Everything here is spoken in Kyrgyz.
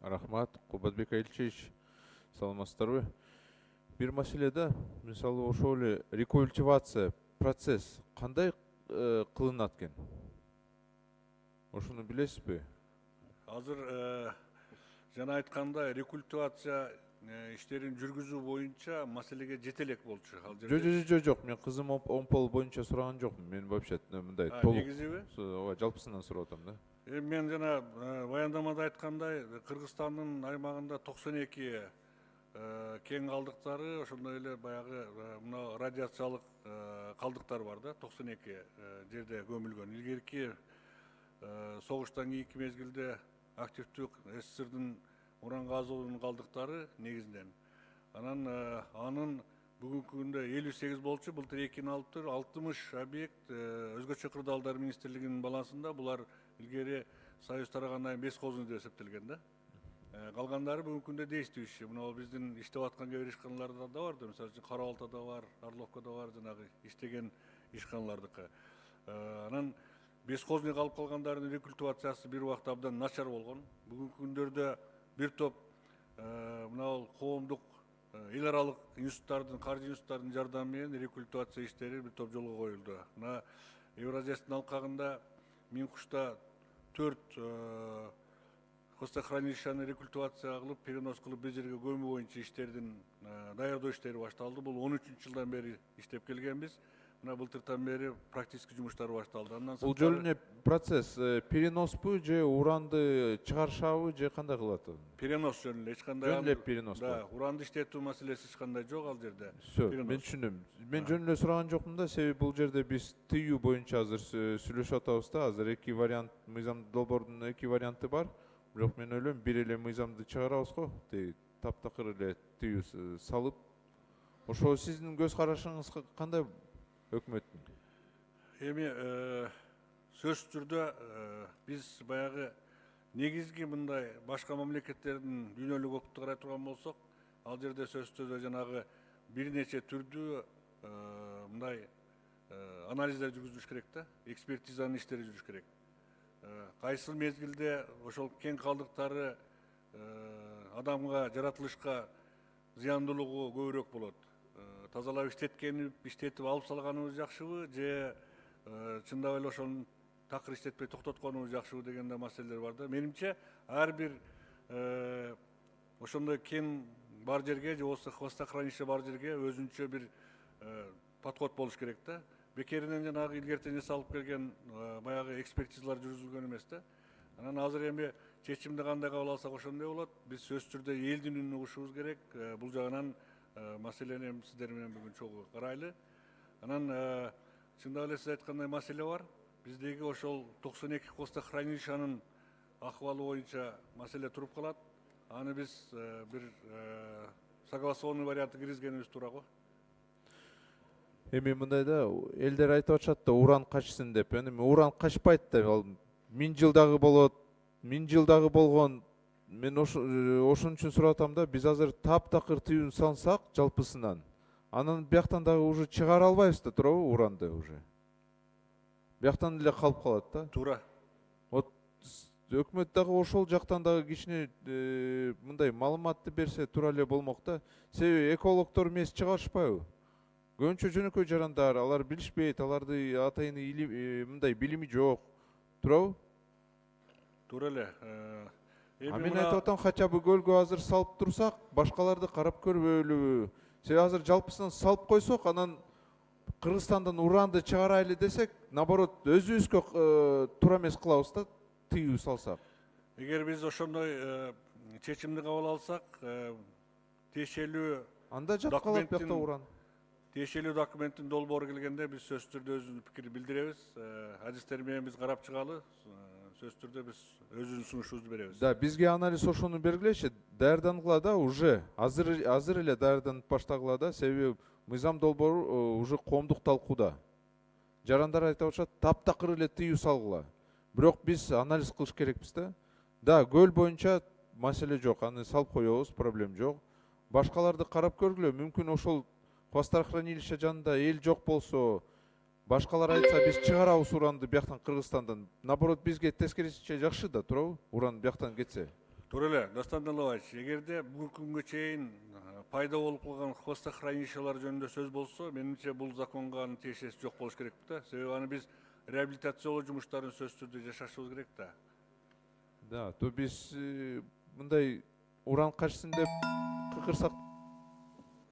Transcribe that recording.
Рахмат, Кубатбек Ильич, саламатсыздарбы? Бир маселеде, мисалы ошол эле рекультивация процесс кандай кылынат экен? Ошону билесизби? Азыр жана айткандай рекультивация иштерин жүргүзүү боюнча маселеге жете элек болчу. Ал жерде Жок, мен кызым омпол боюнча сураган жокмун. Мен вообще мындай толук негизиби? жалпысынан сурап атам да. Мен жана баяндамада айткандай, Кыргызстандын аймагында 92 кен калдыктары, ошондой эле баягы мына радиациялык калдыктар бар да, 92 жерде көмүлгөн. Илгерки согуштан кийинки мезгилде активдүү СССРдин уран газоонун калдыктары негизинен. Анын бүгүнкү күндө 58 болчу, былтыр 2-ни алыптыр, 60 объект өзгөчө кырдаалдар министрлигинин балансында. Булар илгери Союз тарагандан 5 козун деп эсептелген да. Калгандары бүгүнкү күндө действующий. Мына биздин иштеп аткан кээ бир ишканаларда да бар, мисалы үчүн Кара Балтада бар, Орловкада бар, жанагы иштеген ишканалардыкы. Анан бескозный калып калгандардын рекультивациясы бир убакта абдан начар болгон. Бүгүнкү күндөрдө бир топ мына коомдук эл аралык институттардын, каржы институттардын жардамы менен рекультивация иштери бир топ жолго коюлду. Мына Евразиядын алкагында Минкушта 4 хвостохранилищаны рекультивация кылып, перенос кылып бир жерге көмүү боюнча иштердин даярдоо иштери башталды. Бул 13-жылдан бери иштеп келгенбиз. Мына былтыртан бери практически жумуштар башталды. Бул жөнүнө процесс переноспу же уранды чыгарышабы же кандай кылат? Перенос жөнүндө эч кандай. Жөн эле перенос. Да, уранды иштетүү маселеси эч кандай жок ал жерде. Мен түшүнөм. Мен жөн эле сураган жокмун да, себеби бул жерде биз тыюу боюнча азыр сүйлөшүп атабыз да. Азыр эки вариант, мыйзам долбоордун эки варианты бар. Бирок мен ойлойм, бир эле мыйзамды чыгарабыз го, таптакыр эле тыюу салып. Ошо сиздин көз карашыңыз кандай өкмөттүн? Эми сөзсүз түрдө биз баягы негизги мындай башка мамлекеттердин дүйнөлүк өкүттү карай турган болсок, ал жерде сөзсүз түрдө жанагы бир нече түрдүү мындай анализдер жүргүзүлүш керек да, экспертизанын иштери жүрүш керек. Кайсыл мезгилде ошол кен калдыктары адамга, жаратылышка зыяндуулугу көбүрөөк болот. Тазалап иштетип алып салганыбыз жакшыбы, же чындап эле ошону такыр иштетпей токтотконубуз жакшыбы деген да маселелер бар да. Менимче ар бир ошондой кен бар жерге же болбосо хвостохранилище бар жерге өзүнчө бир подход болуш керек да. Бекеринен жанагы илгертен жасалып келген баягы экспертизалар жүргүзүлгөн эмес да. Анан азыр эми чечимди кандай кабыл алсак ошондой болот. Биз сөзсүз түрдө элдин үнүн угушубуз керек. Бул жагынан маселени сиздер менен бүгүн чогуу карайлы. Анан чындап эле сиз айткандай маселе бар. Биздеги ошол 92 хвостохранилищанын акыбалы боюнча маселе туруп калат. Аны биз бир согласованный вариантты киргизгенибиз туура го. Эми мындай да, элдер айтып атышат да уран качсын деп. Эми уран качпайт да, ал 1000 жылдагы болот, 1000 жылдагы болгон. Мен ошон үчүн сурап атам да, биз азыр таптакыр тыюун сансак жалпысынан, анан бияктан дагы уже чыгара албайбыз да, туурабы, уранды уже. Бияктан эле калып калат да. Туура. Вот өкмөт дагы ошол жактан дагы кичине мындай маалыматты берсе туура эле болмок да. Себеби экологдор эмес чыгарышпайбы? Көбүнчө жөнөкөй жарандар, алар билишпейт, аларды атайын мындай билими жок. Туурабы? Туура эле. Мен айтып атам, хотя бы көлгө азыр салып турсак, башкаларды карап көрбөйлүбү? Себеби азыр жалпысынан салып койсок, анан Кыргызстандан уранды чыгарайлы десек, наоборот, өзүбүзгө туура эмес кылабыз да, тыюу салсак. Эгер биз ошондой чечимди кабыл алсак, тиешелүү анда жат калат бияқта уран. Тиешелүү документтин долбоору келгенде биз сөзсүз түрдө өзүбүздүн пикирди билдиребиз. Адистер менен биз карап чыгалы, сөзсүз түрдө биз өзүбүздүн сунушубузду беребиз. Да, бизге анализ ошону бергилечи, даярдангыла да уже. Азыр эле даярданып баштагыла да, себеби мыйзам долбоору уже коомдук талкууда. Жарандар айтып атышат, таптакыр эле тыюу салгыла. Бирок биз анализ кылыш керекпиз да. Да, көл боюнча маселе жок, аны салып коебуз, проблем жок. Башкаларды карап көргүлө, мүмкүн ошол хвостохранилище жанында эл жок болсо, башкалар айтса биз чыгарабыз уранды бияктан Кыргызстандан. Наоборот, бизге тескерисинче жакшы да, туурабы? Уран бияктан кетсе. туура эле, Дастан Далабаевич, эгерде бүгүнкү күнгө чейин пайда болуп калган хвостохранилищалар жөнүндө сөз болсо, менимче бул законго анын тиешеси жок болуш керек да. Себеби аны биз реабилитациялоо жумуштарын сөзсүз түрдө жашашыбыз керек да. Да, то биз мындай уран качсын деп кырсак